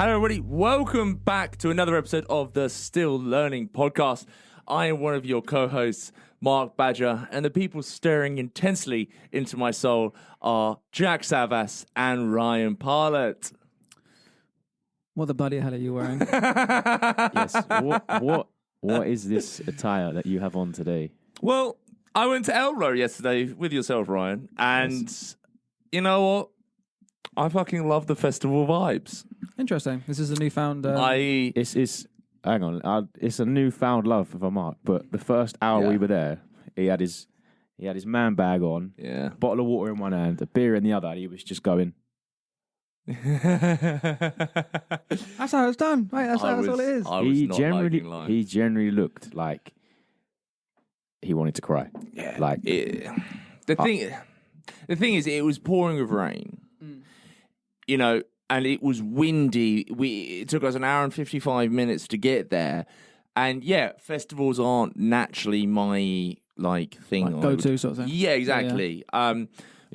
Hello, everybody. Welcome back to another episode of the Still Learning podcast. I am one of your co-hosts, Mark Badger, and the people staring intensely into my soul are Jack Savas and Ryan Parlett. What the bloody hell are you wearing? Yes. What is this attire that you have on today? Well, I went to Elro yesterday with yourself, Ryan, and you know what? I fucking love the festival vibes. Interesting. This is a newfound... It's hang on. It's a newfound love for Mark. But the first hour we were there, he had his man bag on, bottle of water in one hand, a beer in the other, and he was just going. That's how it's done, mate. That's all it is. He generally looked like he wanted to cry. Yeah. Like the thing is, it was pouring with rain. You know, and it was windy. It took us an hour and 55 minutes to get there. And yeah, festivals aren't naturally my thing. Like go-to sort of thing. Yeah, exactly. Yeah.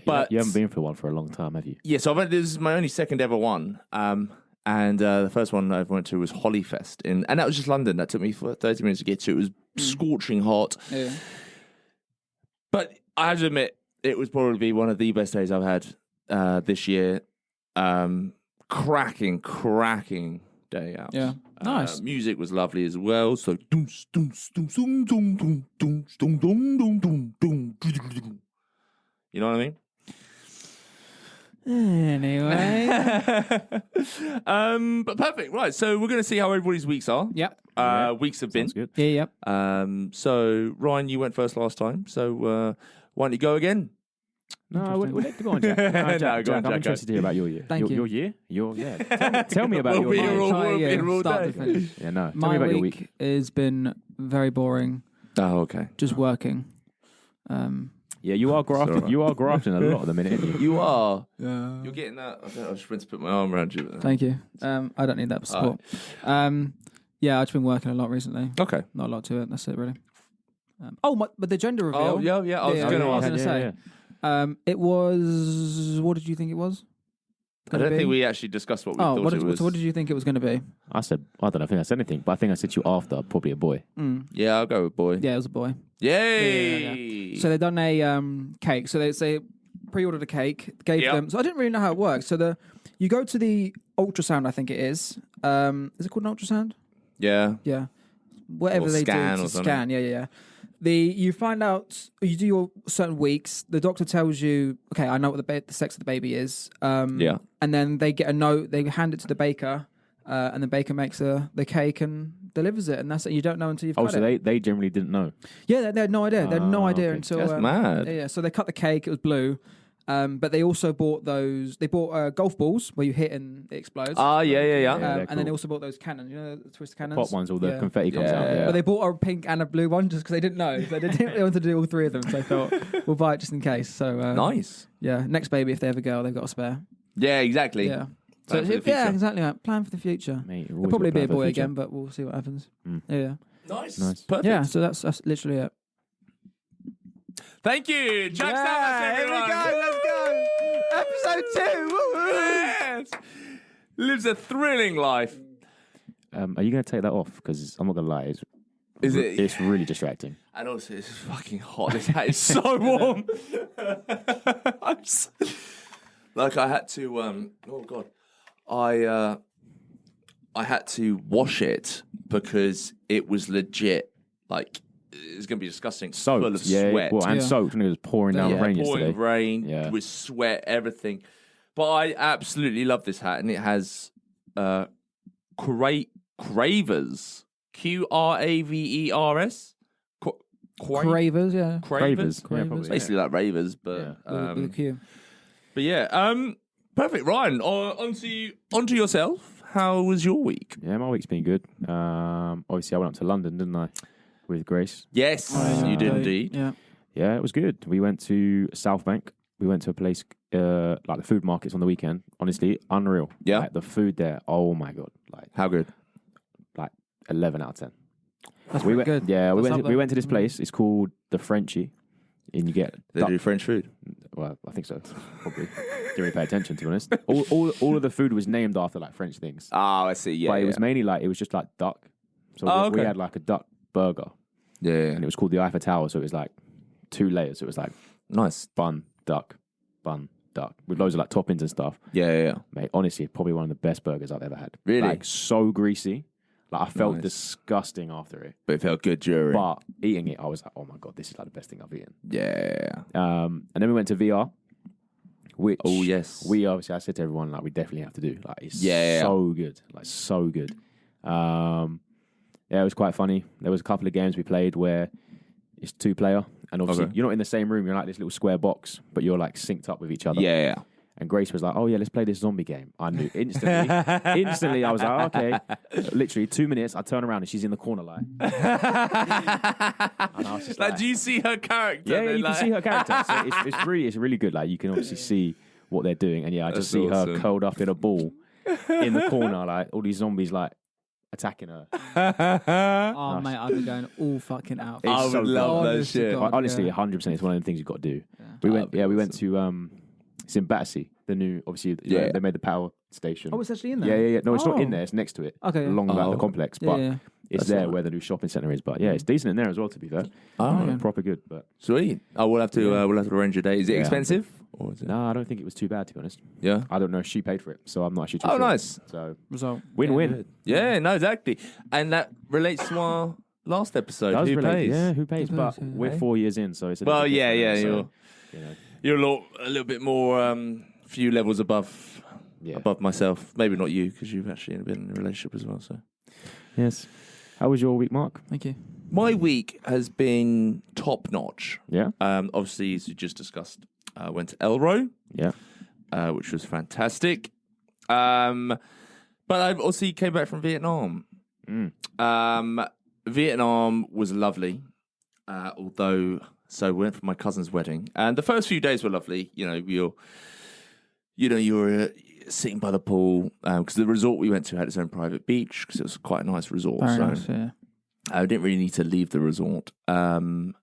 But you haven't been for one for a long time, have you? Yeah, so this is my only second ever one. And the first one I went to was Hollyfest, and that was just London. That took me for 30 minutes to get to. It was scorching hot. Yeah. But I have to admit, it was probably one of the best days I've had this year. Cracking day out. Yeah, nice. Music was lovely as well. So, you know what I mean? Anyway, but perfect, right? So we're going to see how everybody's weeks are. Yep. Weeks have been. Good. Yeah. So Ryan, you went first last time. So why don't you go again? No, go on, Jack. Jack, I'm interested to hear about your year. Thank you. Your year? Tell me about your year. Start to finish. Yeah, no. Tell My me about your week. has been very boring. Oh, okay. Just working. Yeah, you are grafting. You are grafting a lot at the minute. You are. Yeah. You're getting that. I just went to put my arm around you. Thank you. I don't need that support. Yeah, I've just been working a lot recently. Okay. Not a lot to it. That's it, really. But the gender reveal. Oh, yeah. I was going to say. Yeah. It was. What did you think it was? I don't think we actually discussed what we thought it was. So what did you think it was going to be? I said, I don't know. I think I said anything, but I think I said to you after, probably a boy. Yeah, I'll go with boy. Yeah, it was a boy. Yay! Yeah. So they've done a cake. So they pre-ordered a cake, gave them. So I didn't really know how it works. So you go to the ultrasound, I think it is. Is it called an ultrasound? Yeah. Yeah. Whatever or they scan do. Or something. Scan. Yeah. You find out, you do your certain weeks. The doctor tells you, okay, I know what the sex of the baby is. And then they get a note. They hand it to the baker, and the baker makes the cake and delivers it. And that's it. You don't know until you've got it. So they generally didn't know. Yeah, they had no idea. They had no idea until that's mad. Yeah. So they cut the cake. It was blue. But they also bought those. They bought golf balls where you hit and it explodes. Yeah. And then they also bought those cannons. You know, the twist cannons. Pop ones, all the confetti comes out. Yeah. But they bought a pink and a blue one just because they didn't know. They wanted to do all three of them. So I thought we'll buy it just in case. So nice. Yeah. Next baby, if they have a girl, they've got a spare. Yeah, exactly. Yeah. So exactly. Right. Plan for the future. Mate, it'll probably be a boy again, but we'll see what happens. Yeah. Nice. Perfect. Yeah. So that's literally it. Thank you, Jack Savas, everyone. Here we go. Let's go. Episode 2. Yes. Lives a thrilling life. Are you going to take that off? Because I'm not going to lie, it's really distracting. And also, it's fucking hot. This hat is so warm. I had to. Oh God, I had to wash it because it was legit. It's going to be disgusting. Soaked, full of sweat. And soaked when it was pouring down rain yesterday. Pouring rain with sweat, everything. But I absolutely love this hat, and it has Cravers, Qravers, Cravers, yeah. Cravers. Basically like ravers, but with a Q. But yeah, perfect. Ryan, onto yourself. How was your week? Yeah, my week's been good. Obviously, I went up to London, didn't I, with Grace? Yes, you did indeed. Yeah, it was good. We went to South Bank. We went to a place like the food markets on the weekend. Honestly, unreal. Yeah, the food there. Oh my God! How good? 11 out of 10. That's good. Yeah, we went to this place. It's called the Frenchie. and you get They do French food. Well, I think so. Probably didn't really pay attention, to be honest. All of the food was named after like French things. Oh, I see. Yeah, but it was mainly like it was just like duck. So we had like a duck burger. Yeah, and it was called the Eiffel Tower. So it was like 2 layers. So it was like nice bun, duck, with loads of like toppings and stuff. Yeah. Mate, honestly, probably one of the best burgers I've ever had. Really? Like so greasy. Like I felt disgusting after it. But it felt good during. But eating it, I was like, oh my God, this is like the best thing I've eaten. Yeah. And then we went to VR, which yes. we obviously, I said to everyone, like we definitely have to do. Like it's so good. Like so good. It was quite funny. There was a couple of games we played where it's 2-player. And obviously you're not in the same room. You're like this little square box, but you're like synced up with each other. Yeah. And Grace was like, oh, yeah, let's play this zombie game. I knew instantly. Instantly, I was like, okay. Literally 2 minutes, I turn around and she's in the corner like. And I was just like, do you see her character? Yeah, you can see her character. So it's really good. Like, you can obviously see what they're doing. And yeah, I just see her curled up in a ball in the corner, like all these zombies like attacking her. Oh, mate, I'd be going all fucking out. I would love that shit. Honestly, 100%. It's one of the things you've got to do. Yeah. We went to... It's in Battersea, the new, obviously, they made the power station. Oh, it's actually in there? Yeah. No, it's not in there. It's next to it. Okay. Along the complex. But it's That's there where the new shopping centre is. But yeah, it's decent in there as well, to be fair. Proper good. But sweet. Oh, we'll have to arrange a day. Is it expensive? Or is it? No, I don't think it was too bad, to be honest. Yeah. I don't know if she paid for it, so I'm not actually too sure. Oh, nice. So, result. Win-win. Yeah, no, exactly. And that relates to our last episode. Who pays? Yeah, who pays? But we're 4 years in, so it's a well, little bit different, so, you're a little bit more few levels above myself. Maybe not you, because you've actually been in a relationship as well. So yes. How was your week, Mark? Thank you. My week has been top notch. Yeah. Obviously, as we just discussed, I went to Elro. Yeah. Which was fantastic. But I also came back from Vietnam. Vietnam was lovely, although we went for my cousin's wedding, and the first few days were lovely. You were sitting by the pool because the resort we went to had its own private beach because it was quite a nice resort. Very nice, yeah. I didn't really need to leave the resort, so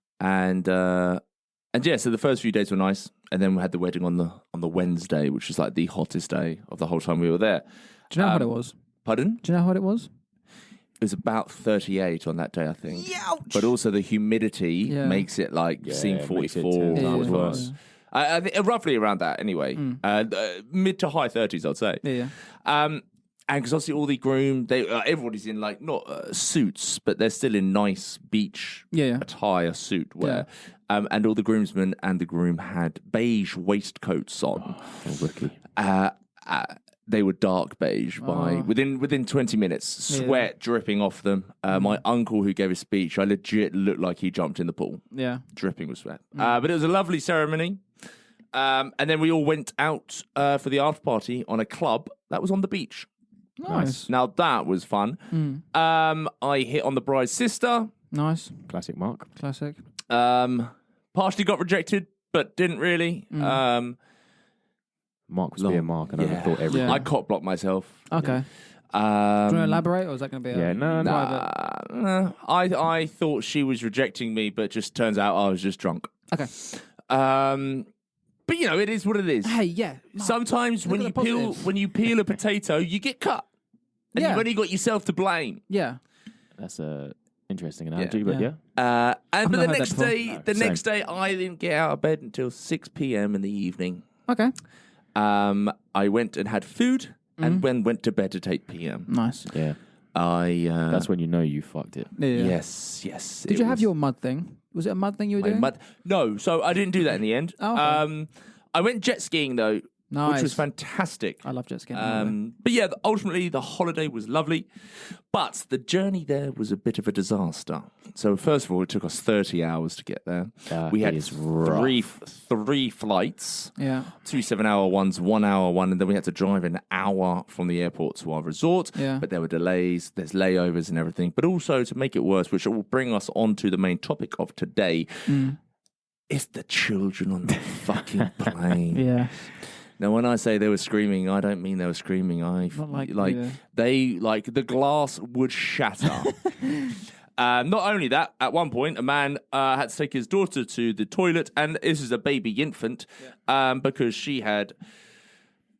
the first few days were nice, and then we had the wedding on the Wednesday, which was like the hottest day of the whole time we were there. Do you know how hot it was? Pardon? Do you know how hot it was? It was about 38 on that day, I think. Youch! But also the humidity makes it seem 44 times worse. I think roughly around that anyway. Mid to high 30s, I'd say. Yeah. And because obviously all the groom, everybody's in like not suits, but they're still in nice beach attire, suit wear. And all the groomsmen and the groom had beige waistcoats on. Oh, rookie. They were dark beige within 20 minutes, sweat dripping off them. My uncle who gave a speech, I legit looked like he jumped in the pool. Yeah. Dripping with sweat. But it was a lovely ceremony. And then we all went out for the after party on a club that was on the beach. Nice. Now that was fun. I hit on the bride's sister. Nice. Classic Mark. Classic. Partially got rejected, but didn't really. Mark was being Mark, and I thought everything. I cock blocked myself. Okay. Do you want to elaborate, or is that going to be no. I thought she was rejecting me, but just turns out I was just drunk. Okay. But it is what it is. Hey, yeah. Sometimes when you peel a potato, you get cut, and you've only got yourself to blame. Yeah. That's a interesting analogy, but but the next day, I didn't get out of bed until 6 p.m. in the evening. Okay. I went and had food, and went to bed at 8 p.m. Nice. Yeah. That's when you know you fucked it. Yeah. Yes. Did you have your mud thing? Was it a mud thing you were doing? No, so I didn't do that in the end. Oh, okay. I went jet skiing though, which was fantastic. I love jet skiing. But yeah, ultimately the holiday was lovely, but the journey there was a bit of a disaster. So first of all, it took us 30 hours to get there. We had three flights. Yeah. 2 7-hour ones, 1 hour one, and then we had to drive an hour from the airport to our resort. Yeah. But there were delays, there's layovers and everything. But also to make it worse, which will bring us on to the main topic of today, is the children on the fucking plane. Yeah. Now, when I say they were screaming, I don't mean they were screaming. The glass would shatter. Not only that, at one point, a man had to take his daughter to the toilet, and this is a baby infant, because she had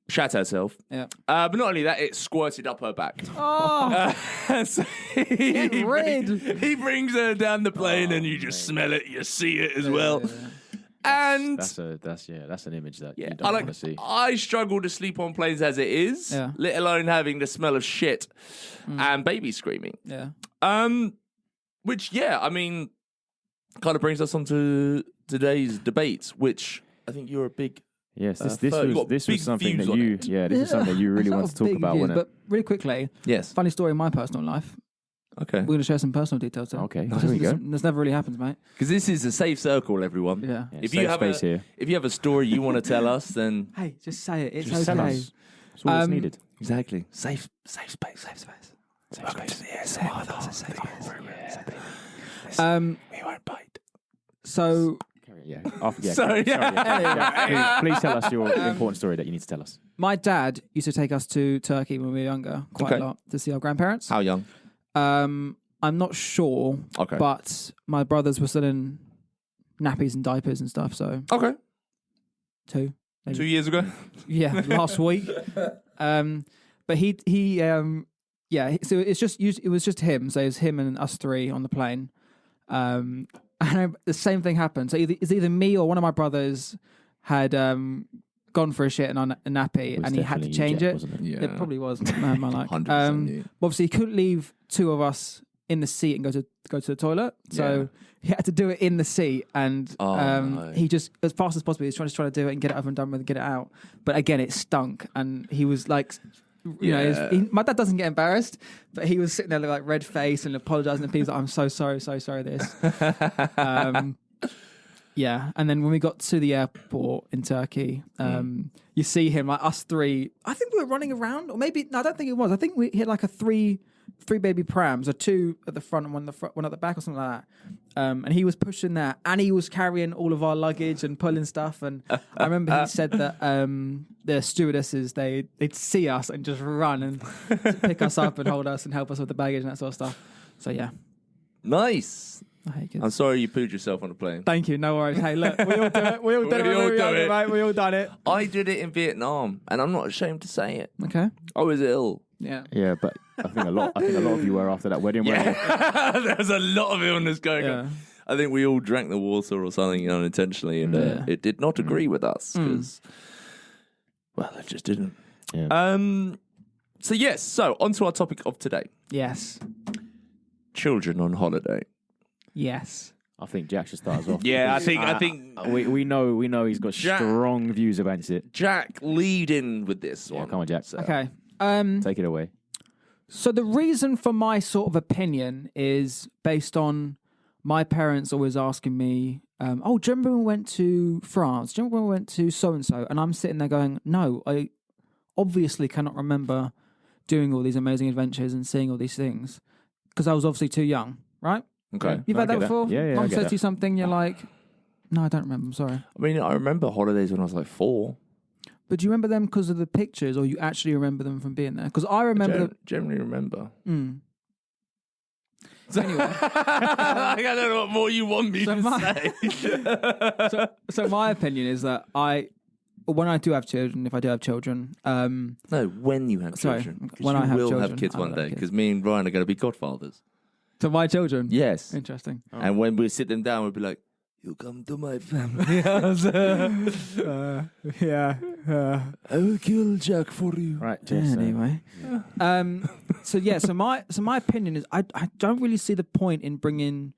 shat herself. Yeah. But not only that, it squirted up her back. Oh, So he brings her down the plane, and you just smell it, you see it as well. And that's an image that you don't want to see. I struggle to sleep on planes as it is, let alone having the smell of shit and baby screaming. Yeah. Which, I mean, kind of brings us on to today's debates, which I think you're a big. Yes, this was something that you this is something that you really want to talk about. But really quickly, funny story in my personal life. Okay. We're going to share some personal details there. Okay, there we go. This never really happens, mate. Because this is a safe circle, everyone. Yeah. If you have a story you want to tell us, then hey, just say it. It's just okay. Tell us. That's all that's needed. Exactly. Safe space. Welcome to the safe space. We won't bite. So. Sorry. Please tell us your important story that you need to tell us. My dad used to take us to Turkey when we were younger, quite a lot, to see our grandparents. How young? I'm not sure. Okay. But my brothers were still in nappies and diapers and stuff. So 2 maybe. 2 years ago. Yeah, last week. But he So it was just him. So it was him and us three on the plane. And the same thing happened. So it's either me or one of my brothers had gone for a shit and on a nappy, and he had to change it. Yeah. It probably was. Man, like, 100%. Obviously, he couldn't leave two of us in the seat and go to the toilet. So he had to do it in the seat, and he just, as fast as possible, he was trying to do it and get it over and done with and get it out. But again, it stunk, and he was like. My dad doesn't get embarrassed, but he was sitting there like red face and apologising to people. Like, I'm so sorry this. And then when we got to the airport in Turkey, you see him, like us three. I think we were running around, or maybe no, I don't think it was. I think we had like three baby prams, or two at the front and one at the back, or something like that. And he was pushing that, and he was carrying all of our luggage and pulling stuff. And I remember he said that the stewardesses they'd see us and just run and pick us up and hold us and help us with the baggage and that sort of stuff. So yeah, nice. I'm sorry you pooed yourself on a plane. Thank you. No worries. Hey, look, we all do it. We all did it, mate. We all done it. I did it in Vietnam, and I'm not ashamed to say it. Okay. I was ill. Yeah, but I think a lot of you were after that wedding. Yeah, there's a lot of illness going on. I think we all drank the water or something unintentionally, and it did not agree with us because, well, it just didn't. Yeah. So on to our topic of today. Yes. Children on holiday. Yes. I think Jack should start us off. Yeah, I think we know he's got strong views about it. Jack, lead in with this one. Come on, Jack. So. Okay. Take it away. So the reason for my sort of opinion is based on my parents always asking me, do you remember when we went to France? Do you remember when we went to so-and-so? And I'm sitting there going, no, I obviously cannot remember doing all these amazing adventures and seeing all these things because I was obviously too young, right? Okay. You've had that before? Yeah. Mom says to you something, you're like, no, I don't remember, I'm sorry. I mean, I remember holidays when I was like 4. But do you remember them because of the pictures, or you actually remember them from being there? Because I remember... Generally remember. So anyway... I don't know what more you want me to say. So my opinion is that when I do have children, if I do have children... no, when you have children. When I have children. You will have kids one day, because me and Ryan are going to be godfathers. To my children? Yes. Interesting. Oh. And when we sit them down, we'll be like, you come to my family house. I will kill Jack for you. Right, anyway. So my opinion is I don't really see the point in bringing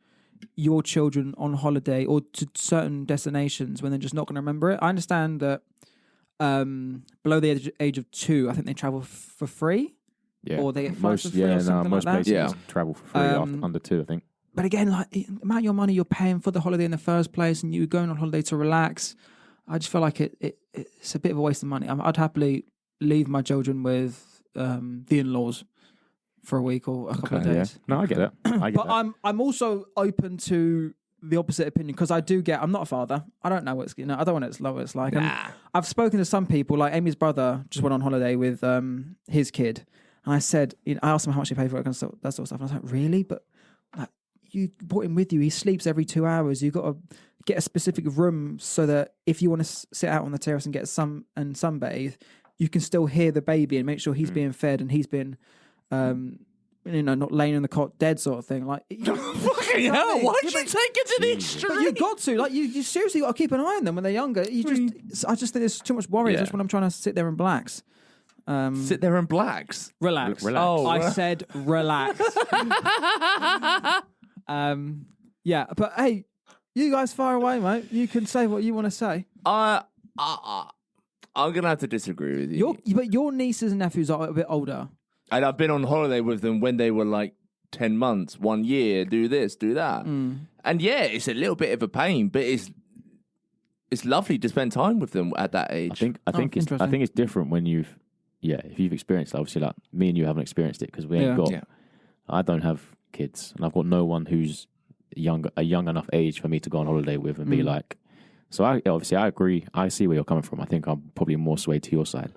your children on holiday or to certain destinations when they're just not going to remember it. I understand that below the age of 2, I think they travel for free. Yeah. Or they get flights for free or something like that. Most places travel for free under 2, I think. But again, like the amount of your money you're paying for the holiday in the first place, and you're going on holiday to relax, I just feel like it's a bit of a waste of money. I'd happily leave my children with the in-laws for a week or a couple of days. Yeah. No, I get it. But I'm also open to the opposite opinion because I'm not a father. I don't know what I don't want to know what it's like. Nah. I've spoken to some people, like Amy's brother just went on holiday with his kid, and I said, I asked him how much he paid for it and that sort of stuff. And I was like, really? But you brought him with you. He sleeps every 2 hours. You've got to get a specific room so that if you want to sit out on the terrace and get sunbathe, you can still hear the baby and make sure he's being fed and he's been, not laying in the cot dead sort of thing. Like, fucking hell! Why'd you take it to the extreme? But you got to, like, you seriously got to keep an eye on them when they're younger. I just think there's too much worry just when I'm trying to sit there and relax. Sit there and blacks. Relax. Relax. I said relax. But hey, you guys far away, mate. You can say what you want to say. I'm gonna have to disagree with you. But your nieces and nephews are a bit older. And I've been on holiday with them when they were like 10 months, 1 year, do this, do that. And yeah, it's a little bit of a pain, but it's lovely to spend time with them at that age. I think it's different when if you've experienced it. Obviously, like me and you haven't experienced it because we ain't got. Yeah. I don't have kids, and I've got no one who's a young enough age for me to go on holiday with and be like. So I agree. I see where you're coming from. I think I'm probably more swayed to your side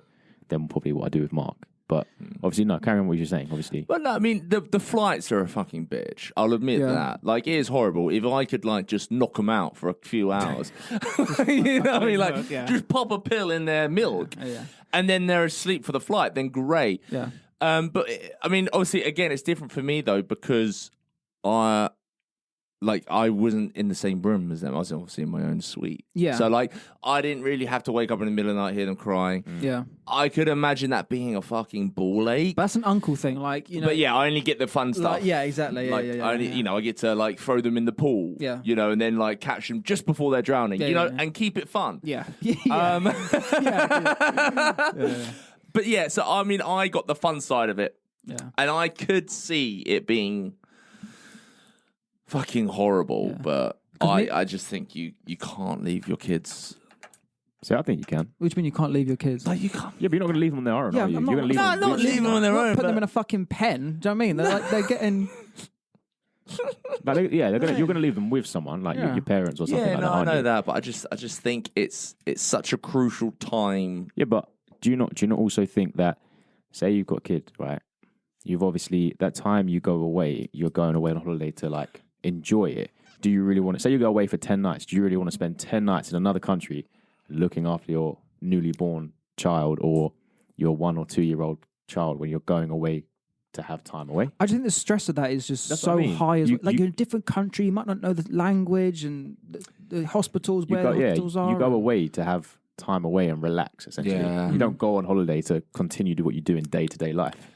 than probably what I do with Mark. But obviously, no, carry on what you're saying, obviously. But no, I mean, the flights are a fucking bitch. I'll admit that. Like, it is horrible. If I could, like, just knock them out for a few hours, you know what I mean? Like, just pop a pill in their milk, and then they're asleep for the flight, then great. Yeah. But, I mean, obviously, again, it's different for me, though, because I wasn't in the same room as them. I was obviously in my own suite. Yeah. So, like, I didn't really have to wake up in the middle of the night, hear them crying. Yeah. I could imagine that being a fucking ball ache. That's an uncle thing, like, you know. But yeah, I only get the fun stuff. Like, yeah, exactly. I get to, like, throw them in the pool. Yeah. You know, and then, like, catch them just before they're drowning. And keep it fun. Yeah. But yeah, so, I mean, I got the fun side of it. Yeah. And I could see it being fucking horrible, but I just think you can't leave your kids. See, I think you can. Which mean you can't leave your kids? No, you can't. Yeah, but you're not going to leave them on their own, are you? I'm not leave them on their own. Put them in a fucking pen. Do you know what I mean? They're getting. You're going to leave them with someone, like your parents or something like that. Yeah, no, I know that, but I just think it's such a crucial time. Yeah, but do you not also think that, say you've got kids, right? You've obviously, that time you go away, you're going away on holiday to, like, enjoy it. Do you really want to, say you go away for 10 nights, do you really want to spend 10 nights in another country looking after your newly born child or your 1 or 2 year old child when you're going away to have time away? I just think the stress of that is just so high. You're in a different country, you might not know the language and the hospitals, the hospitals are. You go away to have time away and relax, essentially. Yeah. You don't go on holiday to continue to do what you do in day-to-day life.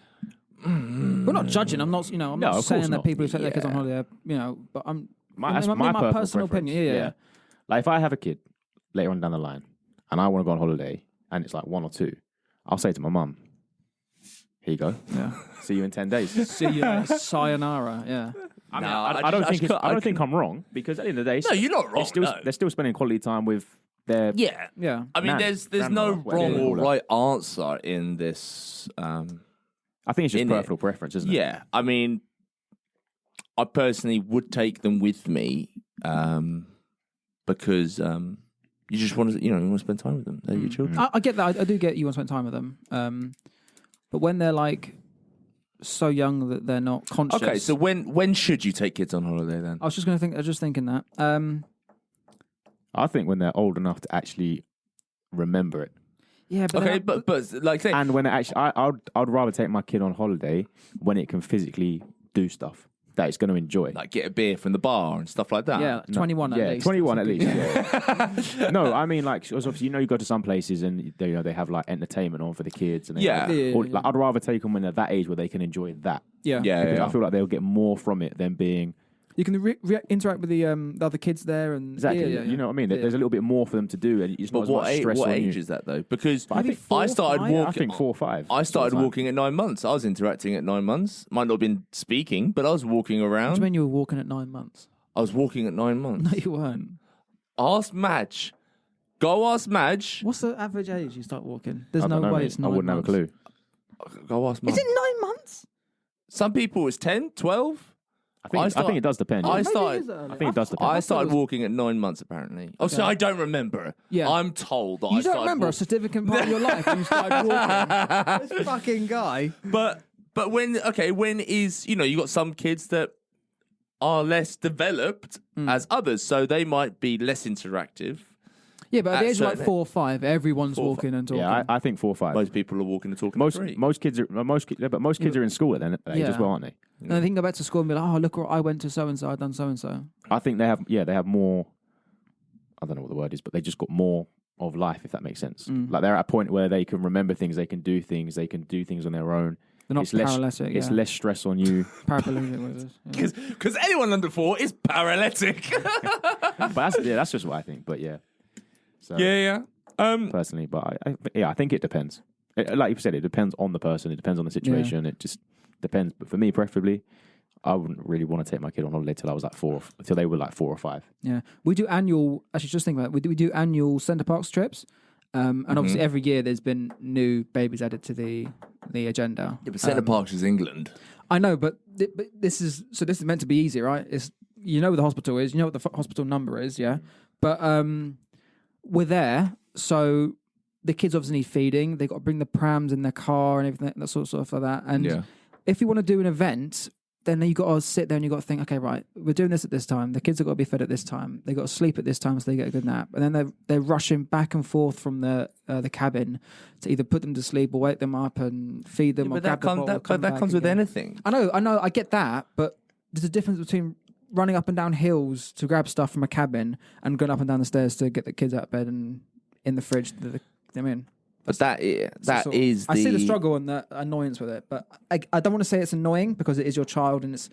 We're not judging. I'm not saying that people who take their kids on holiday, but I'm my personal opinion. Yeah. Like if I have a kid later on down the line and I want to go on holiday and it's like 1 or 2, I'll say to my mum, "Here you go. Yeah. See you in 10 days. See you, sayonara." Yeah. I don't think I'm wrong because at the end of the day, no, you're not wrong. They're still spending quality time with their yeah. I mean, there's no wrong or right answer in this. I think it's just personal preference, isn't it? Yeah. I mean, I personally would take them with me because you just want to, you want to spend time with them. They're your children. I get that. I do get you want to spend time with them. But when they're like so young that they're not conscious. Okay, so when should you take kids on holiday then? I was just thinking that. I think when they're old enough to actually remember it. Yeah, but okay, but like, say, and when it actually, I'd rather take my kid on holiday when it can physically do stuff that it's going to enjoy, like get a beer from the bar and stuff like that. Yeah, 21 at least. 21 at least. Yeah. No, I mean like obviously you go to some places and they have like entertainment on for the kids and like, I'd rather take them when they're that age where they can enjoy that. Yeah, because I feel like they'll get more from it than being. You can interact with the other kids there, and exactly. You know what I mean? There's a little bit more for them to do, and it's not as much stress on you. What age is that though? Because I think I started walking. I think 4 or 5. I started walking at 9 months. I was interacting at 9 months. Might not have been speaking, but I was walking around. What do you mean you were walking at 9 months? I was walking at 9 months. No, you weren't. Ask Madge. Go ask Madge. What's the average age you start walking? There's no way it's 9 months. I wouldn't have a clue. Go ask Mum. Is it 9 months? Some people it's 10, 12. I think it does depend. I think it does depend. I started walking at 9 months, apparently. Also, I don't remember. Yeah. I'm told that I don't remember a significant part of your life when you started walking. This fucking guy. But when is, you got some kids that are less developed as others, so they might be less interactive. Yeah, but at the age of like 4 or 5, everyone's walking and talking. Yeah, I think 4 or 5. Most people are walking and talking. Most kids are in school at that age as well, aren't they? And I think go back to school and be like, oh, look, I went to so and so, I've done so and so. I think they have more. I don't know what the word is, but they just got more of life, if that makes sense. Like they're at a point where they can remember things, they can do things on their own. They're not paralytic. It's less stress on you. Paraplegic. Because anyone under 4 is paralytic. But that's just what I think. But yeah. So, yeah. Personally, but I think it depends. Like you said, it depends on the person. It depends on the situation. It just depends. But for me, preferably, I wouldn't really want to take my kid on holiday till I was like till they were like 4 or 5. Yeah, we do annual. Actually, just think about it. We do annual Centre Parks trips. And obviously every year there's been new babies added to the agenda. Yeah, but Centre Parks is England. I know, but this is meant to be easy, right? It's where the hospital is, what the hospital number is, yeah. But we're there, so the kids obviously need feeding. They got to bring the prams in their car and everything, that sort of stuff like that. And if you want to do an event, then you got to sit there and you got to think, okay, right, we're doing this at this time. The kids have got to be fed at this time. They got to sleep at this time so they get a good nap. And then they're rushing back and forth from the cabin to either put them to sleep or wake them up and feed them. Or grab the bottle, that comes with anything. I know, I get that, but there's a difference between running up and down hills to grab stuff from a cabin and going up and down the stairs to get the kids out of bed and in the fridge. But that is I see the struggle and the annoyance with it, but I don't want to say it's annoying because it is your child and it's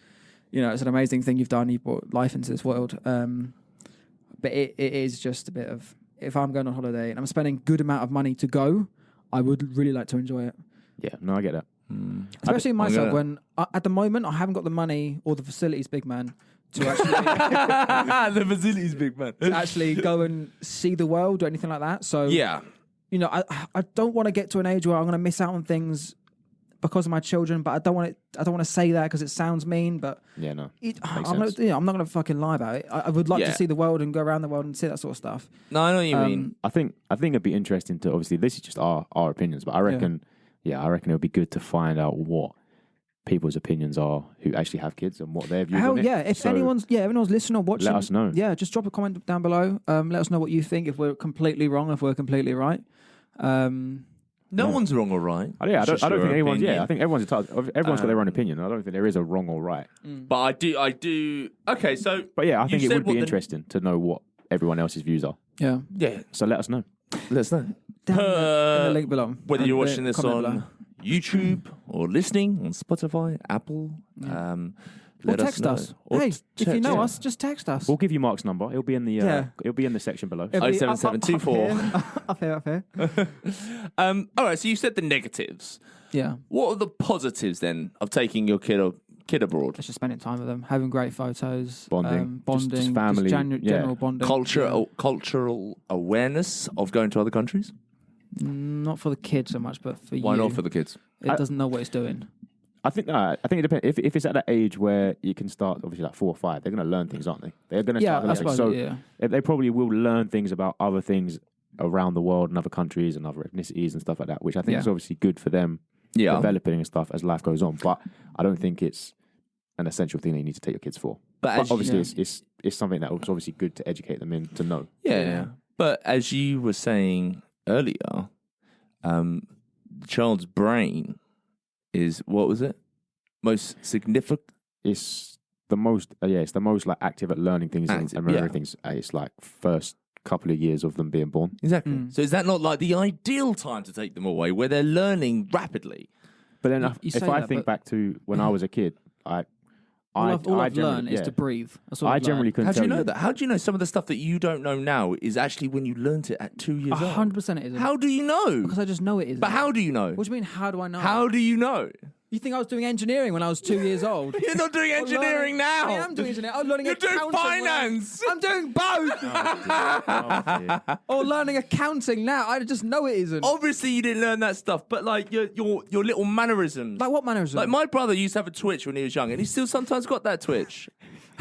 it's an amazing thing you've done. You brought life into this world, but it is just a bit of, if I'm going on holiday and I'm spending good amount of money to go, I would really like to enjoy it. Yeah, no, I get that. Especially myself when at the moment I haven't got the money or the facilities, big man, to actually the facilities, big man, to actually go and see the world or anything like that. So yeah. I don't want to get to an age where I'm going to miss out on things because of my children, but I don't want to say that because it sounds mean. But yeah, no, I'm not going to fucking lie about it. I would like to see the world and go around the world and see that sort of stuff. No, I know what you mean. I think it'd be interesting to, obviously this is just our opinions, but I reckon it would be good to find out what people's opinions are who actually have kids and what their views on it. If anyone's listening or watching, let us know. Yeah, just drop a comment down below. Let us know what you think, if we're completely wrong, if we're completely right. No one's wrong or right. I don't think anyone's. Yeah, I think everyone's entitled. Everyone's got their own opinion. I don't think there is a wrong or right. But I do. Okay, so. But yeah, I think it would be interesting to know what everyone else's views are. Yeah. So let us know. Let us know. Down in the link below. Whether you're watching this on YouTube or listening on Spotify, Apple. Or text us. Hey, if you know us, just text us. We'll give you Mark's number. It'll be in the it'll be in the section below. 07724. Up here. All right, so you said the negatives. Yeah. What are the positives then of taking your kid abroad? Just spending time with them, having great photos, bonding, just family, general bonding, cultural awareness of going to other countries. Not for the kids so much, but for you. Why not for the kids? It doesn't know what it's doing. I think it depends. If it's at that age where you can start, obviously like 4 or 5, they're going to learn things, aren't they? They're going to start. I suppose, they probably will learn things about other things around the world and other countries and other ethnicities and stuff like that, which I think is obviously good for them developing and stuff as life goes on. But I don't think it's an essential thing that you need to take your kids for. But obviously, it's something that was obviously good to educate them in to know. Yeah. But as you were saying earlier, the child's brain is, what was it? Most significant? It's the most, it's the most like active at learning things and remembering things. It's like first couple of years of them being born. Exactly. So is that not like the ideal time to take them away, where they're learning rapidly? But then if I think back to when I was a kid, all I've learned is to breathe. I generally couldn't tell you. How do you know that? How do you know some of the stuff that you don't know now is actually when you learnt it at 2 years old? 100% it isn't. How do you know? Because I just know it isn't. But how do you know? What do you mean, how do I know? How do you know? You think I was doing engineering when I was 2 years old? You're not doing engineering now. I am doing engineering. I'm learning accounting. You're doing finance. I'm doing both. Or learning accounting now. I just know it isn't. Obviously, you didn't learn that stuff, but like your little mannerisms. Like what mannerisms? Like my brother used to have a twitch when he was young, and he still sometimes got that twitch.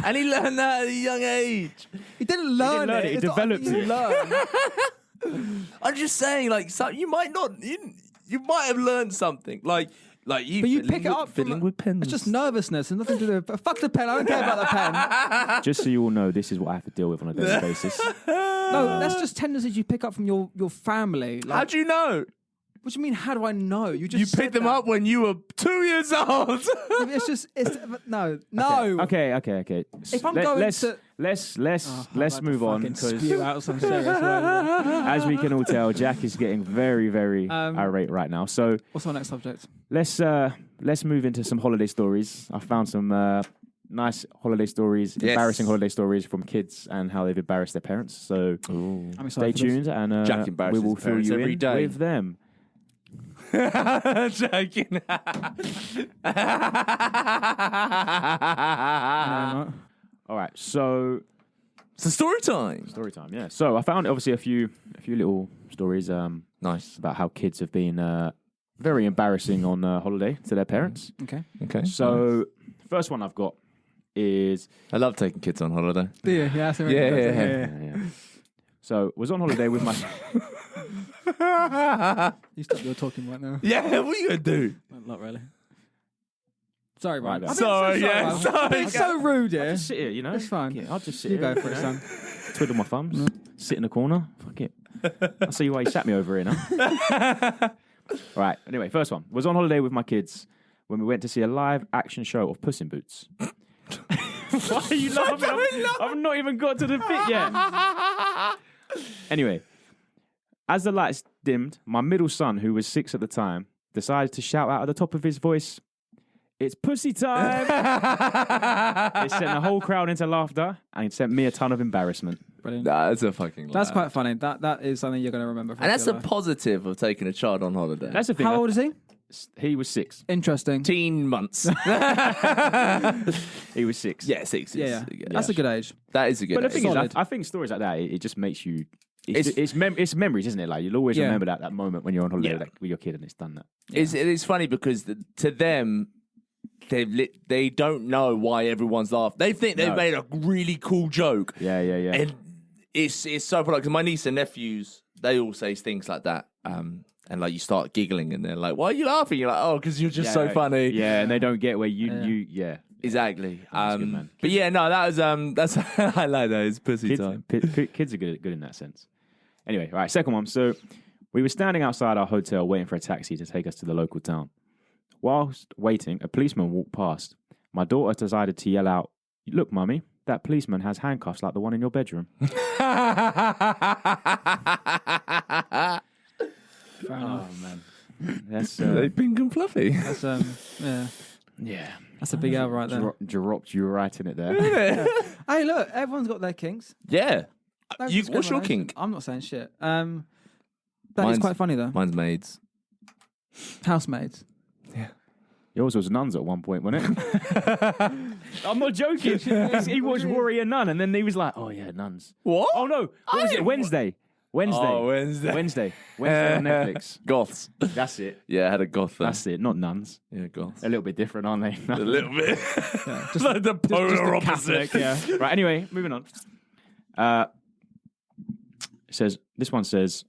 And he learned that at a young age. He didn't learn it. He developed it. I'm just saying, like, so you might not. You might have learned something. Like, Like But you pick it up fiddling with pens. It's just nervousness and nothing to do with. Fuck the pen. I don't care about the pen. Just so you all know, this is what I have to deal with on a daily basis. No, that's just tendencies you pick up from your family. Like, How do you know? what do you mean? How do I know? You just You picked them up when you were 2 years old. no. Okay. If I'm going Let's move on because spew out some serious words. as we can all tell, Jack is getting very, very irate right now. So What's our next subject? let's move into some holiday stories. I found some nice holiday stories, embarrassing holiday stories from kids and how they've embarrassed their parents. So stay tuned and Jack we will fill you every in day. with them. Joking. All right, so it's a story time. story time, yeah. So I found obviously a few little stories Nice. about how kids have been very embarrassing on holiday to their parents. Okay. Okay. So first one I've got is I love taking kids on holiday. Do you? Yeah, that's really Yeah. So was on holiday with my You stop your talking right now. Yeah, what are you gonna do? Not really. Sorry, Ryan. Right, I'm sorry, being yeah, Ryan. sorry. I'm being so rude, yeah. just sit here, you know. It's fine. Yeah, I'll just sit You here. go for it, son. Twiddle my thumbs, sit in the corner. Fuck it. I'll see why you sat me over here now. Right. Anyway, first one was on holiday with my kids when we went to see a live action show of Puss in Boots. Why are you laughing? I've not even got to the bit yet. Anyway, as the lights dimmed, my middle son, who was 6 at the time, decided to shout out at the top of his voice, "It's pussy time!" It sent the whole crowd into laughter and it sent me a ton of embarrassment. Brilliant. Nah, that's a fucking. That's laugh. quite funny. That is something you're going to remember. And that's a positive of taking a child on holiday. That's the thing. How old is he? He was 6. Interesting. 18 months. He was 6. Yeah, 6. Yeah. That's a good age. That is a good. But the age. thing is, Solid. I think stories like that, it just makes you. It's memories, isn't it? Like you'll always Yeah. remember that moment when you're on holiday with your kid and it's done that. It is funny because to them, they don't know why everyone's laughing. They think they've made a really cool joke. Yeah. And it's so funny because my niece and nephews, they all say things like that. And like you start giggling and they're like, "Why are you laughing?" You're like, "Oh, because you're just so funny." Yeah, and they don't get where you Exactly. That's good, man. But yeah, no, that was that's I like that. It's pussy kids, time. kids are good in that sense. Anyway, all right, second one. So we were standing outside our hotel waiting for a taxi to take us to the local town. Whilst waiting, a policeman walked past. My daughter decided to yell out, "Look, Mummy, that policeman has handcuffs like the one in your bedroom." Oh man, that's They're pink and fluffy. That's yeah. That's a big L right there. Dropped you right in it there. Hey, look, everyone's got their kinks. Yeah. No What's your discrimination. kink? I'm not saying shit. That is quite funny though. Mine's maids. Housemaids. Yours was nuns at one point, wasn't it? I'm not joking. He watched Warrior Nun, and then he was like, "Oh yeah, nuns." What? Oh no, what was it? Wednesday. Oh, Wednesday on Netflix. Goths. That's it. Yeah, I had a goth there. That's it. Not nuns. Yeah, goths. A little bit different, aren't they? A little bit. Just like the polar opposite. Catholic, yeah. Right. Anyway, moving on. It says this one says,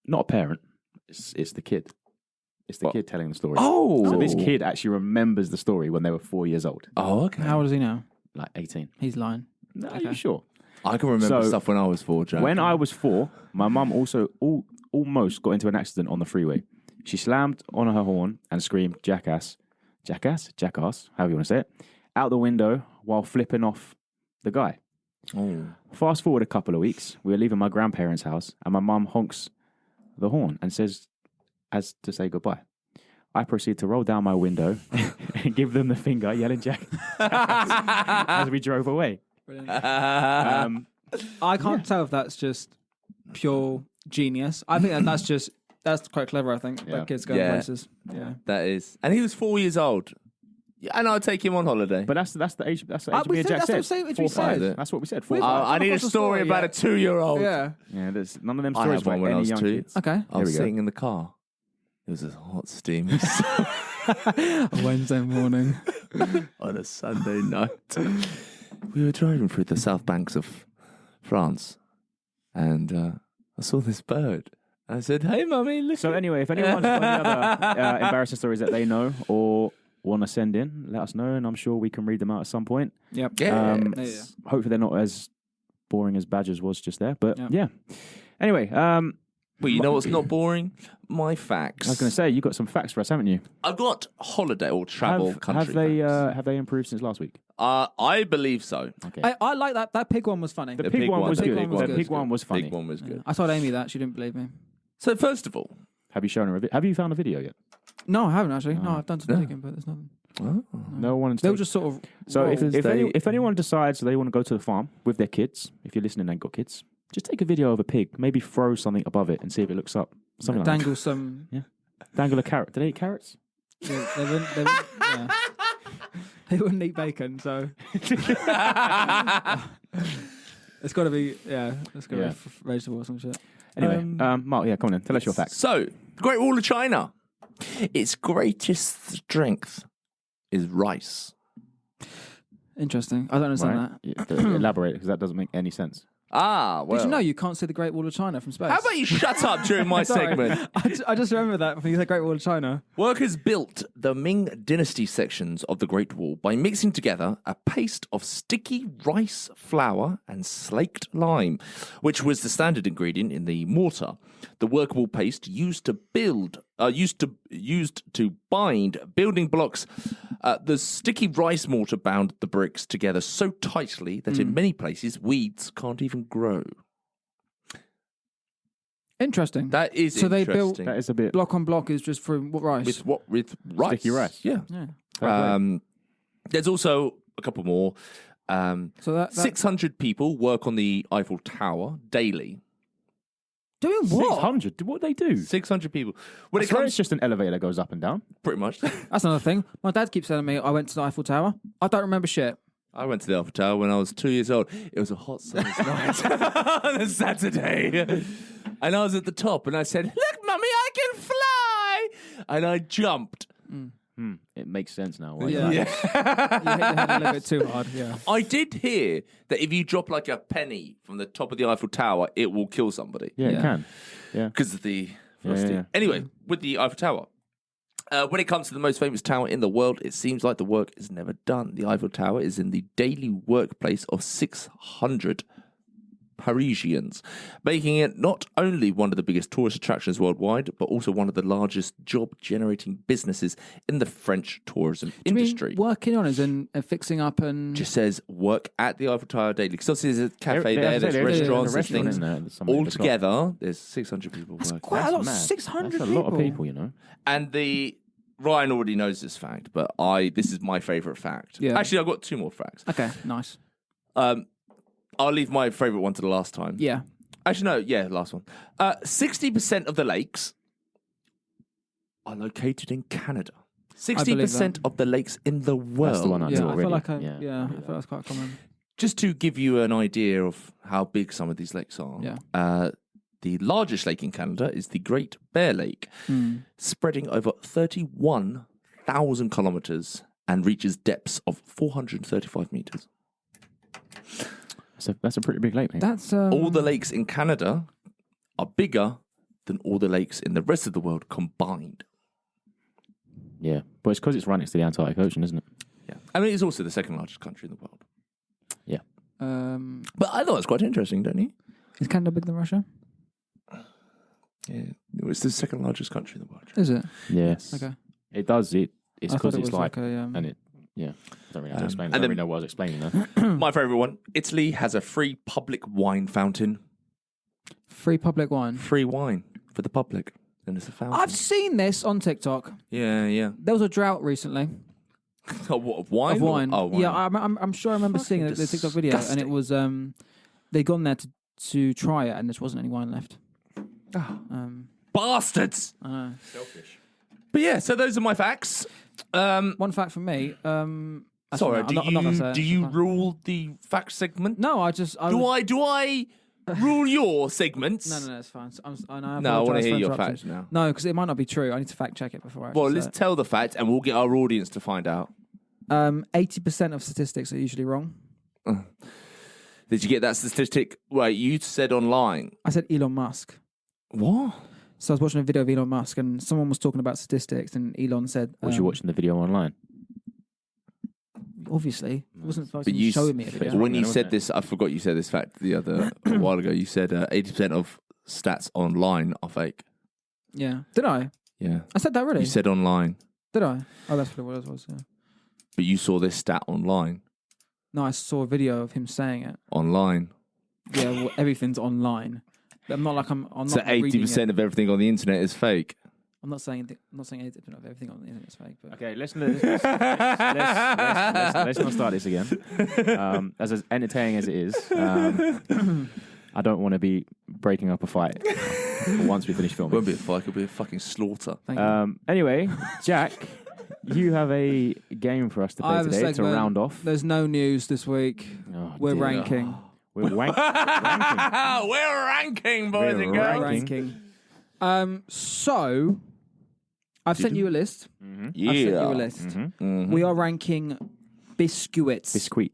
not a parent. It's the kid. It's the kid telling the story. Oh. So this kid actually remembers the story when they were 4 years old. Oh, okay. How old is he now? Like 18. He's lying. No, are you sure? I can remember stuff when I was 4, Jack. When I was 4, my mum also almost got into an accident on the freeway. She slammed on her horn and screamed, jackass, however you want to say it, out the window while flipping off the guy. Oh. Fast forward a couple of weeks, we were leaving my grandparents' house and my mum honks the horn and says, as to say goodbye. I proceed to roll down my window and give them the finger, yelling Jack, as we drove away. I can't tell if that's just pure genius. I think that's quite clever. I think that kids go places. Yeah, that is. And he was 4 years old. Yeah, and I'd take him on holiday. But that's the age. That's the age me and Jack said. That's what we said. 4 I need a story about a 2-year-old. Yeah. There's none of them I stories had one about when I any was young 2. kids. Okay. I was sitting in the car. It was a hot, steamy A Wednesday morning on a Sunday night. We were driving through the south banks of France, and I saw this bird I said, "Hey, mummy, look." So anyway, if anyone's got any other embarrassing stories that they know or want to send in, let us know, and I'm sure we can read them out at some point. Yep. Hopefully they're not as boring as Badgers was just there, but yeah. Anyway, well, you know what's not boring? My facts. I was going to say, you got some facts for us, haven't you? I've got holiday or travel country facts. Have they improved since last week? I believe so. Okay. I like that. That pig one was funny. The pig one was good. The pig one was funny. Pig one was good. I told Amy that. She didn't believe me. So first of all, have you shown her? Have you found a video yet? No, I haven't actually. No, I've done some digging, but there's nothing. Oh. No one. They'll just sort of. So if anyone decides they want to go to the farm with their kids, if you're listening and ain't got kids, just take a video of a pig. Maybe throw something above it and see if it looks up. Something dangle like some. Yeah. Dangle a carrot. Do they eat carrots? Yeah, they wouldn't eat bacon, so it's got to be it's got to be vegetable or some shit. Anyway, Mark, come on then, tell us your facts. So, the Great Wall of China, its greatest strength is rice. Interesting. I don't understand that. Elaborate, because that doesn't make any sense. Well. Did you know you can't see the Great Wall of China from space? How about you shut up during my segment? I just remember that when you said Great Wall of China. Workers built the Ming Dynasty sections of the Great Wall by mixing together a paste of sticky rice flour and slaked lime, which was the standard ingredient in the mortar. The workable paste used to bind building blocks. The sticky rice mortar bound the bricks together so tightly that in many places weeds can't even grow. Interesting. That is so interesting. They built that is a bit block on block is just from what rice? With rice. Sticky rice. Yeah. There's also a couple more. So that 600 people work on the Eiffel Tower daily. Doing what? 600? What do they do? 600 people. It's just an elevator that goes up and down. Pretty much. That's another thing. My dad keeps telling me I went to the Eiffel Tower. I don't remember shit. I went to the Eiffel Tower when I was 2 years old. It was a hot summer's night on a Saturday. And I was at the top and I said, "Look, Mummy, I can fly!" And I jumped. It makes sense now. Yeah. You hit your head a little bit too hard. Yeah. I did hear that if you drop like a penny from the top of the Eiffel Tower, it will kill somebody. Yeah, it can. Yeah. Because of the frosting. Yeah. Anyway, with the Eiffel Tower. When it comes to the most famous tower in the world, it seems like the work is never done. The Eiffel Tower is in the daily workplace of 600 Parisians, making it not only one of the biggest tourist attractions worldwide, but also one of the largest job-generating businesses in the French tourism industry. You mean working on it and fixing up and... Just says work at the Eiffel Tower daily. Because obviously there's a cafe there's restaurants, there's things. All together, there's 600 people working. Quite a lot, 600 people. That's a lot of people, you know. And Ryan already knows this fact, but this is my favourite fact. Yeah. Actually, I've got two more facts. Okay, nice. I'll leave my favourite one to the last time. Yeah. Actually, no, last one. 60% of the lakes are located in Canada. 60% of the lakes in the world. That's the one I know already. I feel like I feel that's quite common. Just to give you an idea of how big some of these lakes are. Yeah. The largest lake in Canada is the Great Bear Lake, spreading over 31,000 kilometres and reaches depths of 435 metres. That's a pretty big lake, mate. That's all the lakes in Canada are bigger than all the lakes in the rest of the world combined. Yeah, but it's because it's right next to the Antarctic Ocean, isn't it? Yeah, I mean it's also the second largest country in the world. Yeah, but I thought it was quite interesting, don't you? Is Canada bigger than Russia? Yeah, it's the second largest country in the world. Is it? Yes. Okay. It does. It's because it's like and it. Yeah, I don't really know how to explain it. I don't really know what I was explaining there. My favourite one, Italy has a free public wine fountain. Free public wine? Free wine for the public. And it's a fountain. I've seen this on TikTok. Yeah. There was a drought recently. What, of wine? Of wine. Oh, wine. Yeah, I'm sure I remember seeing the TikTok video, and it was, they'd gone there to try it, and there wasn't any wine left. Bastards! I know. Selfish. But yeah, so those are my facts. One fact from me. Sorry, do you rule the fact segment? No, Do I rule your segments? No, it's fine. I want to hear your facts now. No, because it might not be true. I need to fact check it before I let's tell the fact, and we'll get our audience to find out. 80% of statistics are usually wrong. Did you get that statistic? Right, you said online. I said Elon Musk. What? So I was watching a video of Elon Musk, and someone was talking about statistics, and Elon said, Was you watching the video online? Obviously, it wasn't fucking showing me a video. When you said this, I forgot you said this fact a while ago. You said 80% of stats online are fake. Yeah. Did I? Yeah. I said that really? You said online. Did I? Oh, that's what it was. Yeah. But you saw this stat online. No, I saw a video of him saying it. Online. Yeah, well, everything's online. But I'm not so 80% of everything on the internet is fake. I'm not saying 80% of everything on the internet is fake. But Okay, let's not start this again. As entertaining as it is, I don't want to be breaking up a fight once we finish filming. It won't be a fight, it'll be a fucking slaughter. Anyway, Jack, you have a game for us to play today to round off. There's no news this week. We're ranking. We're ranking. We're ranking, boys and girls. Ranking. So, I've sent you a list. Mm-hmm. Yeah. I've sent you a list. Mm-hmm. We are ranking biscuits today.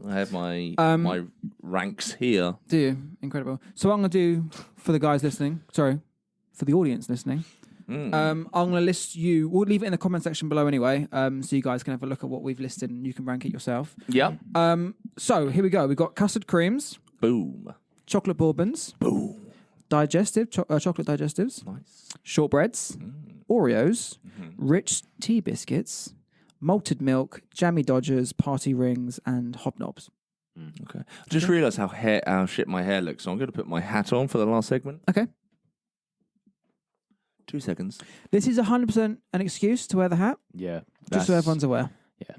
I have my ranks here. Do you? Incredible. So what I'm going to do for the guys listening, for the audience listening, I'm going to list you. We'll leave it in the comment section below anyway, so you guys can have a look at what we've listed and you can rank it yourself. Yeah. So here we go. We've got custard creams. Boom. Chocolate bourbons. Boom. Chocolate digestives. Nice. Shortbreads. Oreos. Rich tea biscuits. Malted milk. Jammy Dodgers. Party rings. And Hobnobs. Okay. I just realised how shit my hair looks, so I'm going to put my hat on for the last segment. Okay. 2 seconds. This is 100% an excuse to wear the hat. Yeah. Just so everyone's aware. Yeah.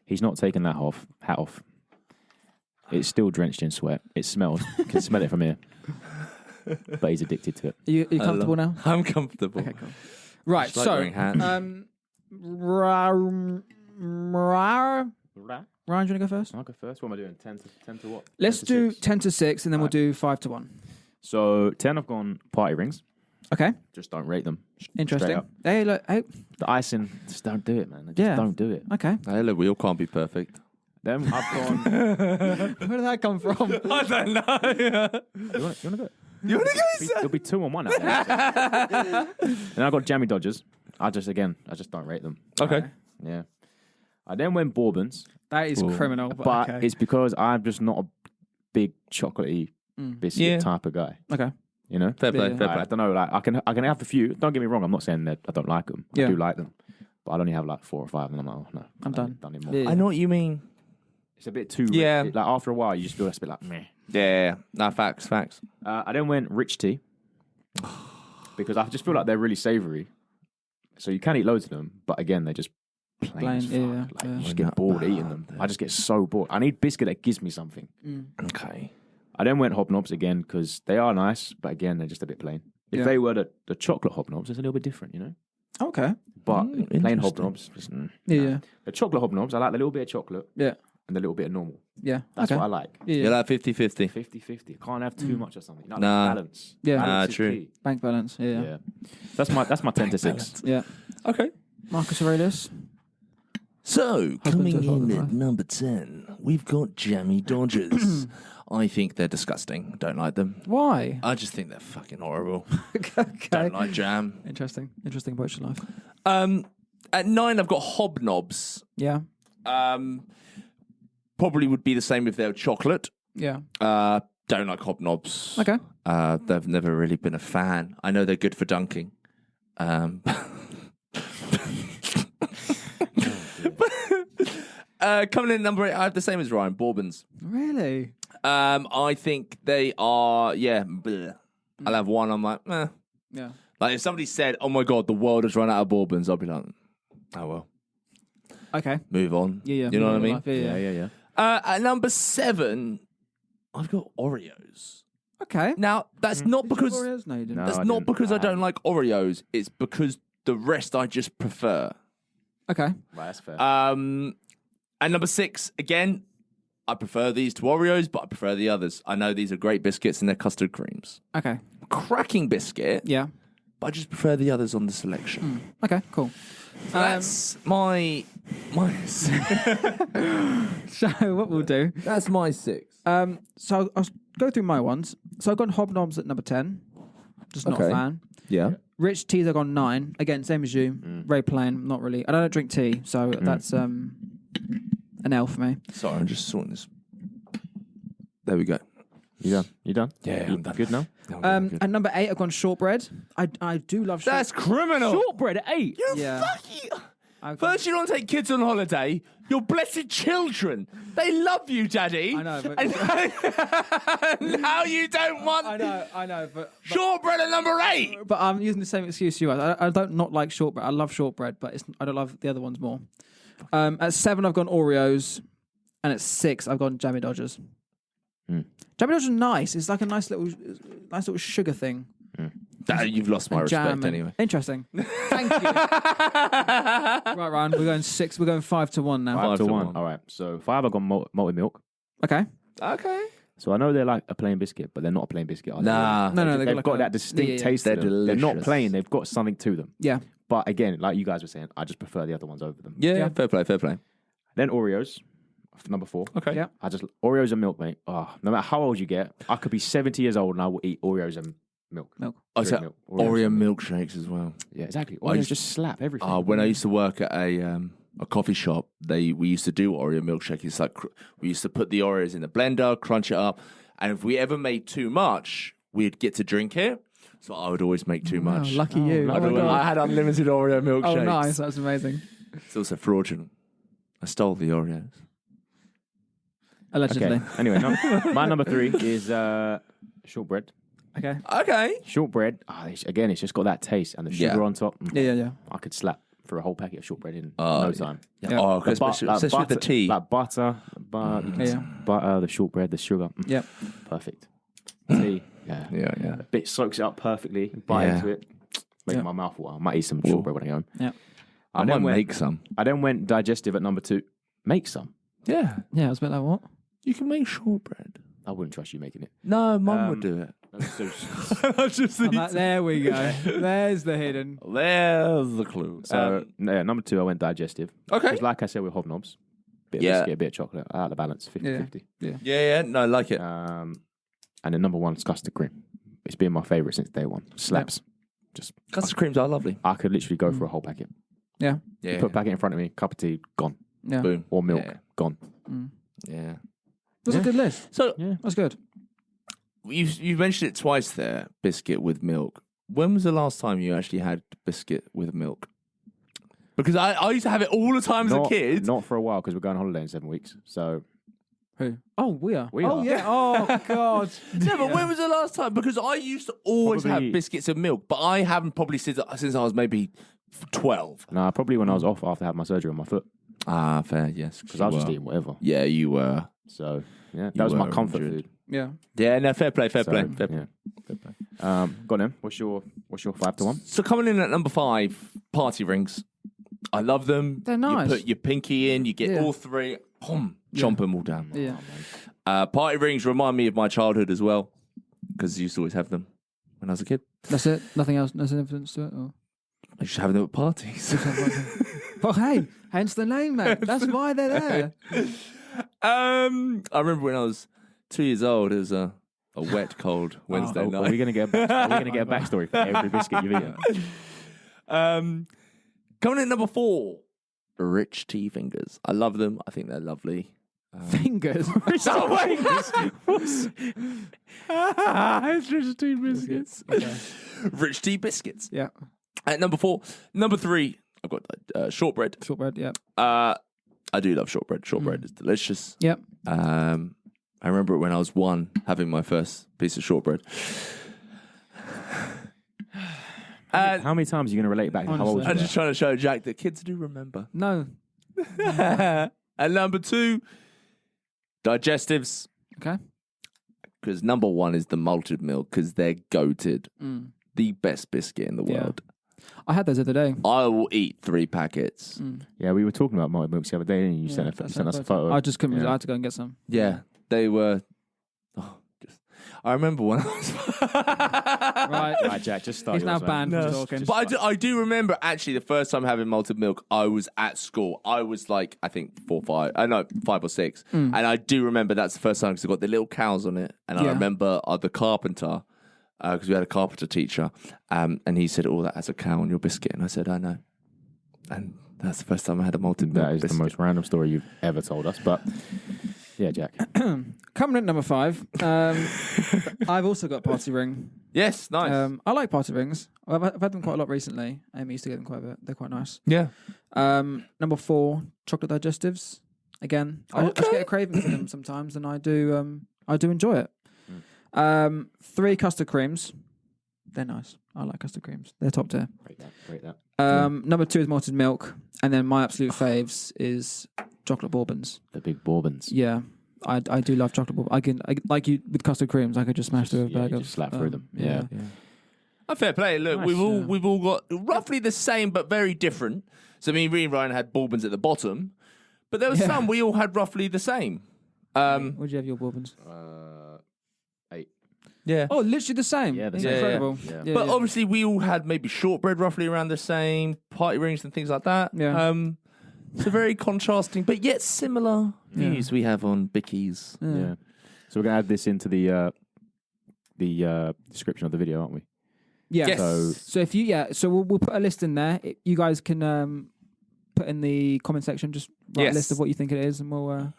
He's not taking that hat off. It's still drenched in sweat. It smells. You can smell it from here. But he's addicted to it. Are you comfortable now? I'm comfortable. Okay, cool. Right, like so wearing hats. Ryan, do you want to go first? I'll go first. What am I doing? 10 to what? Let's 10 to do 6? 10 to 6, and then we'll do 5 to 1. So 10, I've gone party rings. Okay. Just don't rate them. Interesting. Hey, look. Hey. The icing, just don't do it, man. Just don't do it. Okay. Hey, look, we all can't be perfect. Then I've gone. Where did that come from? I don't know. You want to go? You want to go? There'll be 2 on 1 out there. And I got Jammy Dodgers. I just don't rate them. Okay. Yeah. I then went bourbons. That is criminal. But okay. it's because I'm just not a big chocolatey biscuit type of guy. Okay. You know? Fair play. I don't know. Like I can have a few. Don't get me wrong. I'm not saying that I don't like them. I do like them. But I'd only have like 4 or 5, and I'm like, oh no, I'm done. Don't need more. Yeah. I know what you mean. It's a bit too. Yeah. Like after a while, you just feel it's a bit like meh. Yeah. No, facts. I then went rich tea because I just feel like they're really savoury. So you can eat loads of them, but again, they're just plain as fuck. You just get bored eating them. I just get so bored. I need biscuit that gives me something. Okay. I then went hobnobs again because they are nice, but again, they're just a bit plain. If they were the chocolate hobnobs, it's a little bit different, you know? Okay. But plain hobnobs, just, yeah. The chocolate hobnobs, I like the little bit of chocolate. Yeah. And the little bit of normal. Yeah. That's what I like. Yeah. You're like 50-50. 50-50. Can't have too much of something. No, Nah. balance. Yeah. Balance is True. key. Bank balance. Yeah. That's my 10 to 6. Yeah. Okay. Marcus Aurelius. So, coming to in Hobnob. at number 10, we've got Jammy Dodgers. I think they're disgusting. Don't like them. Why? I just think they're fucking horrible. Okay. Don't like jam. Interesting approach to life. At 9, I've got Hobnobs. Yeah. Probably would be the same if they were chocolate. Yeah. Don't like Hobnobs. Okay. They've never really been a fan. I know they're good for dunking. Coming in at number 8, I have the same as Ryan, bourbons. Really? I think they are, bleh. I'll have one, I'm like, eh. Yeah. Like if somebody said, oh my God, the world has run out of bourbons, I'll be like, oh well. Okay. Move on. Yeah. You know what I mean? Life, yeah. At number 7, I've got Oreos. Okay. Now, that's not Did you because... have Oreos? No, you didn't. No. That's I not didn't. because I don't like Oreos. It's because the rest I just prefer. Okay. Right, that's fair. At number 6, again, I prefer these to Oreos, but I prefer the others. I know these are great biscuits and they're custard creams. Okay. Cracking biscuit, Yeah. but I just prefer the others on the selection. Okay, cool. So that's my So what we'll do. that's my 6. So I'll go through my ones. So I've got Hobnobs at number 10. Just not a fan. Yeah. Rich teas, I got 9. Again, same as you. Very plain. Not really. I don't drink tea, so that's an L for me. Sorry, I'm just sorting this. There we go. You done? Yeah, I'm done. Good now? At number 8, I've gone shortbread. I do love shortbread. That's criminal. Shortbread at 8. You fucking... First, you don't take kids on holiday. Your blessed children. They love you, Daddy. I know, but... And now you don't want... I know, but... Shortbread at number 8. But I'm using the same excuse you are. I don't not like shortbread. I love shortbread, but I don't love the other ones more. At 7, I've gone Oreos. And at 6, I've gone Jammy Dodgers. Jammy Dodgers are nice. It's like a nice little sugar thing. You've lost my respect anyway. Interesting. Thank you. Right, Ryan, we're going 6. We're going 5 to 1 now. 5 to 1. All right. So 5, I've got malted milk. Okay. So I know they're like a plain biscuit, but they're not a plain biscuit. Are they? Nah. No, they've got that distinct taste. They're to them. delicious. They're not plain. They've got something to them. Yeah. But again, like you guys were saying, I just prefer the other ones over them. Yeah. Fair play. Then Oreos, number 4. Okay. Yeah. Oreos and milk, mate. Oh, no matter how old you get, I could be 70 years old and I will eat Oreos and milk. Oh, so Oreo milkshakes as well. Yeah, exactly. Oreos just slap everything. When I used to work at a coffee shop, we used to do Oreo milkshake. It's like we used to put the Oreos in the blender, crunch it up, and if we ever made too much, we'd get to drink it. So I would always make too much. Lucky you. I had unlimited Oreo milkshakes. Oh, nice. That's amazing. It's also fraudulent. I stole the Oreos. Allegedly. Okay. Anyway, my number 3 is shortbread. Okay. Shortbread, again, it's just got that taste and the sugar on top. Yeah. I could slap for a whole packet of shortbread in no time. Yeah. Oh, especially with the tea. Like butter, the shortbread, the sugar. Yep. Perfect. Tea. Yeah. A bit soaks it up perfectly. Bite into it. Make my mouth water. I might eat some shortbread when I go home. Yeah. I might make some. I then went digestive at number 2. Make some. Yeah. Yeah, I was a bit like, what? You can make shortbread. I wouldn't trust you making it. No, Mum would do it. There we go. There's the hidden. There's the clue. So, number 2, I went digestive. Okay. Because like I said with Hobnobs, bit of biscuit, a bit of chocolate, out of the balance, 50-50. Yeah. No, I like it. And then number 1 is custard cream. It's been my favourite since day one. Slaps. Just custard creams are lovely. I could literally go for a whole packet. Yeah. You put a packet in front of me, cup of tea, gone. Yeah. Boom. Or milk, gone. Yeah. That's a good list. So that's good. You mentioned it twice there, biscuit with milk. When was the last time you actually had biscuit with milk? Because I used to have it all the time as a kid. Not for a while because we're going on holiday in 7 weeks. So who? Oh, we are. We are. Yeah. Oh God. No, but when was the last time? Because I used to always have biscuits and milk, but I haven't probably since I was maybe 12. Nah, probably when I was off after having my surgery on my foot. Ah, fair, yes. Because I was just eating whatever. Yeah, you were. So yeah, that was my comfort food. Yeah. Yeah. No, fair play. Fair play. Go on then. What's your 5 to 1? So coming in at number 5, party rings. I love them. They're nice. You put your pinky in, you get all 3. Chomp them all down. Yeah. Party rings remind me of my childhood as well, because I used to always have them when I was a kid. That's it. Nothing else. No evidence to it. Or? I used to have them at parties. Well, hey, hence the name, mate. That's why they're there. I remember when I was 2 years old. It was a wet, cold Wednesday night. Are we going to get a backstory for every biscuit you've eaten? Coming in at number 4, rich tea fingers. I love them. I think they're lovely. Fingers. It's rich tea biscuits. Okay. Rich tea biscuits. Yeah. At number 4, number 3, I've got shortbread. Shortbread. Yeah. I do love shortbread. Shortbread is delicious. Yep. I remember it when I was 1, having my first piece of shortbread. How many times are you going to relate back to how old you were? I'm just trying to show Jack that kids do remember. No. And number 2, digestives. Okay. Because number 1 is the malted milk, because they're goated. The best biscuit in the world. I had those the other day. I will eat 3 packets. Yeah, we were talking about malted milks the other day, and you sent us a photo. I just couldn't. I had to go and get some. Yeah, they were. I remember when I was. Right, Jack, just start. He's now banned from talking. But I do remember actually the first time having malted milk. I was at school. I was like, I think 5 or 6, and I do remember that's the first time because I got the little cows on it, and I remember the carpenter because we had a carpenter teacher, and he said, "Oh, that has a cow on your biscuit," and I said, "I know," and that's the first time I had a malted milk That is biscuit. the most random story you've ever told us, but yeah, Jack. Coming in at number 5, I've also got party ring. Yes, nice. I like party rings. I've had them quite a lot recently. Amy used to get them quite a bit. They're quite nice. Yeah. Number 4, chocolate digestives. Again, I just get a craving for them sometimes, and I do enjoy it. 3, custard creams. They're nice. I like custard creams. They're top tier. Rate that. Number 2 is malted milk, and then my absolute faves is chocolate bourbons. The big bourbons. Yeah, I do love chocolate bourbons. I like you with custard creams. I could just smash through a bag of just slap through them. Yeah. Fair play. Look, Nice, we've all got roughly the same but very different. So me and Ryan had bourbons at the bottom, but there was some we all had roughly the same. Where'd you have your bourbons? 8. Yeah. Oh, literally the same. Yeah, the It's same. incredible. Yeah. But obviously we all had maybe shortbread roughly around the same, party rings and things like that. Yeah. So very contrasting, but yet similar views we have on Bickies. Yeah. So we're gonna add this into the description of the video, aren't we? Yeah. Yes. So if you so we'll put a list in there. You guys can put in the comment section just write a list of what you think it is, and we'll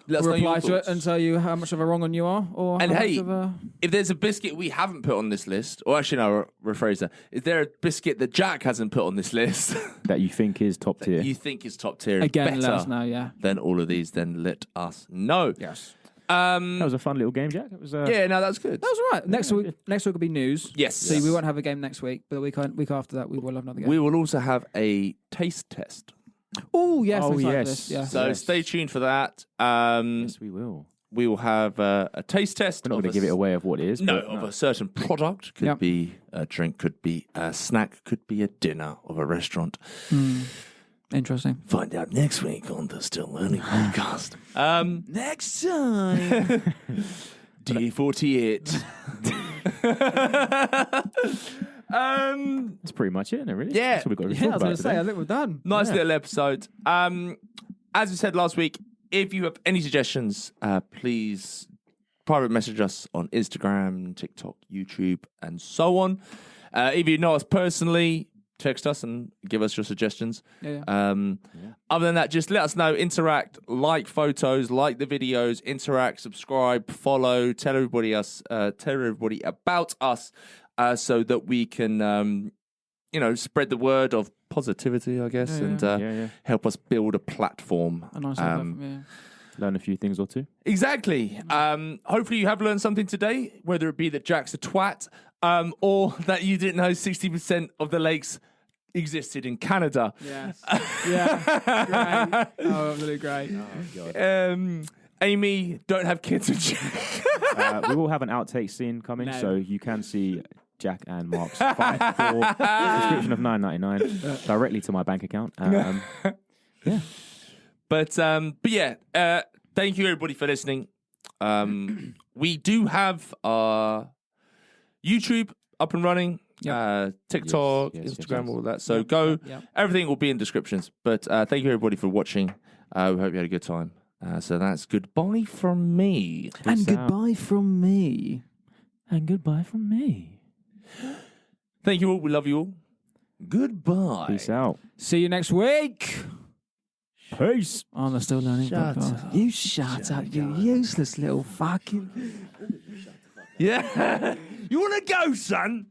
Let us know your reply to it thoughts. and tell you how much of a wrong on you are, or And how hey, much of a... if there's a biscuit we haven't put on this list, or actually no, rephrase that. Is there a biscuit that Jack hasn't put on this list That you think is top tier. you think is top tier Again, better let us know. Yeah. than all of these? Then let us know. Yes. That was a fun little game, Jack. It was. Yeah, no, that's good. That was all right. Next week will be news. Yes. So we won't have a game next week, but the week after that we will have another game. We will also have a taste test. Oh yes. Oh, I'm excited for yes. this, Yeah. So Yes. stay tuned for that. Yes, we will. We will have a taste test. We're not going to give it away of what it is. No, but of a certain product. Could Yep. be a drink, could be a snack, could be a dinner of a restaurant. Interesting. Find out next week on the Still Learning podcast. Next time. D48. That's pretty much it, isn't it? Really? Yeah. That's what we've got to Yeah, talk I was about going to say. today. I think we're done. Nice little episode. As we said last week, if you have any suggestions, please private message us on Instagram, TikTok, YouTube, and so on. If you know us personally, text us and give us your suggestions. Yeah. Other than that, just let us know, interact, like photos, like the videos, interact, subscribe, follow, tell everybody about us, so that we can, spread the word of positivity, I guess, and help us build a platform. A nice platform, yeah. Learn a few things or two. Exactly. Hopefully you have learned something today, whether it be that Jack's a twat, or that you didn't know 60% of the lakes existed in Canada. Yes. Yeah. Great. Oh, absolutely great. Oh, God. Amy, don't have kids with Jack. We will have an outtake scene coming, so you can see Jack and Mark's fight for a subscription of $9.99 directly to my bank account. Yeah. But yeah, thank you everybody for listening. We do have our YouTube up and running. TikTok, Yes, Instagram, all that. So go. Everything will be in descriptions. But thank you everybody for watching. We hope you had a good time. So that's goodbye from me. And goodbye from me. And goodbye from me. Thank you all. We love you all. Goodbye. Peace out. See you next week. Peace. On the Still Learning podcast. up. You shut up, you useless little fucking... Yeah. You want to go, son?